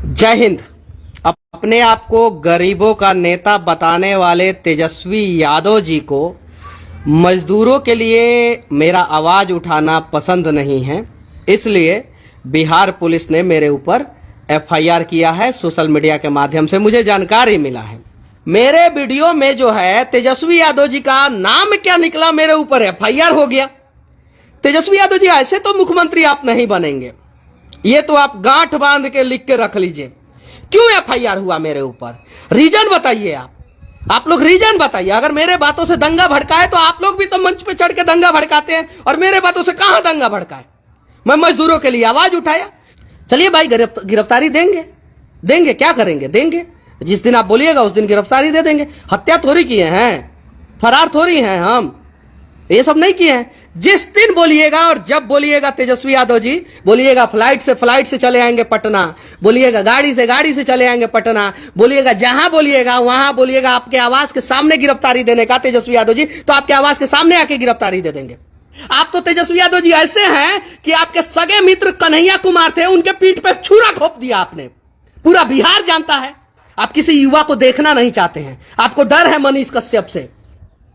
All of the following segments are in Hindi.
जय हिंद। अपने आप को गरीबों का नेता बताने वाले तेजस्वी यादव जी को मजदूरों के लिए मेरा आवाज उठाना पसंद नहीं है, इसलिए बिहार पुलिस ने मेरे ऊपर एफआईआर किया है। सोशल मीडिया के माध्यम से मुझे जानकारी मिला है। मेरे वीडियो में जो है तेजस्वी यादव जी का नाम क्या निकला, मेरे ऊपर एफआईआर हो गया। तेजस्वी यादव जी ऐसे तो मुख्यमंत्री आप नहीं बनेंगे, ये तो आप गांठ बांध के लिख के रख लीजिए। क्यों एफआईआर हुआ मेरे ऊपर, रीजन बताइए। आप लोग रीजन बताइए। अगर मेरे बातों से दंगा भड़का है तो आप लोग भी तो मंच पे चढ़ के दंगा भड़काते हैं, और मेरे बातों से कहां दंगा भड़का है। मैं मजदूरों के लिए आवाज उठाया। चलिए भाई, गिरफ्तारी देंगे, क्या करेंगे, देंगे। जिस दिन आप बोलिएगा उस दिन गिरफ्तारी दे देंगे। हत्या थोड़ी किए हैं, फरार थोड़ी हैं हम, ये सब नहीं किए हैं। जिस दिन बोलिएगा और जब बोलिएगा तेजस्वी यादव जी, बोलिएगा फ्लाइट से चले आएंगे पटना, बोलिएगा गाड़ी से चले आएंगे पटना, बोलिएगा जहां बोलिएगा वहां बोलिएगा आपके आवास के सामने गिरफ्तारी देने का तेजस्वी यादव जी, तो आपके आवास के सामने आके गिरफ्तारी दे देंगे। आप तो तेजस्वी यादव जी ऐसे हैं कि आपके सगे मित्र कन्हैया कुमार थे, उनके पीठ पे छुरा घोंप दिया आपने। पूरा बिहार जानता है। आप किसी युवा को देखना नहीं चाहते हैं, आपको डर है मनीष कश्यप से।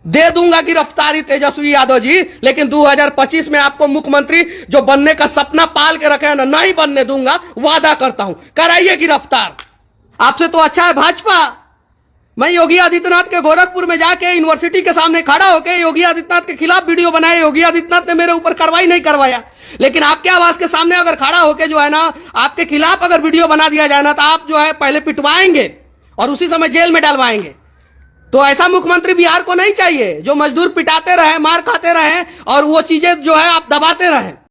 दे दूंगा गिरफ्तारी तेजस्वी यादव जी, लेकिन 2025 में आपको मुख्यमंत्री जो बनने का सपना पाल के रखे हैं ना, नहीं बनने दूंगा, वादा करता हूं। कराइए गिरफ्तार। आपसे तो अच्छा है भाजपा। मैं योगी आदित्यनाथ के गोरखपुर में जाके यूनिवर्सिटी के सामने खड़ा होकर योगी आदित्यनाथ के खिलाफ वीडियो बनाया, योगी आदित्यनाथ ने मेरे ऊपर कार्रवाई नहीं करवाया। लेकिन आपके आवास के सामने अगर खड़ा होकर जो है ना आपके खिलाफ अगर वीडियो बना दिया जाए ना, तो आप जो है पहले पिटवाएंगे और उसी समय जेल में डलवाएंगे। तो ऐसा मुख्यमंत्री बिहार को नहीं चाहिए जो मजदूर पिटाते रहे, मार खाते रहे और वो चीजें जो है आप दबाते रहे।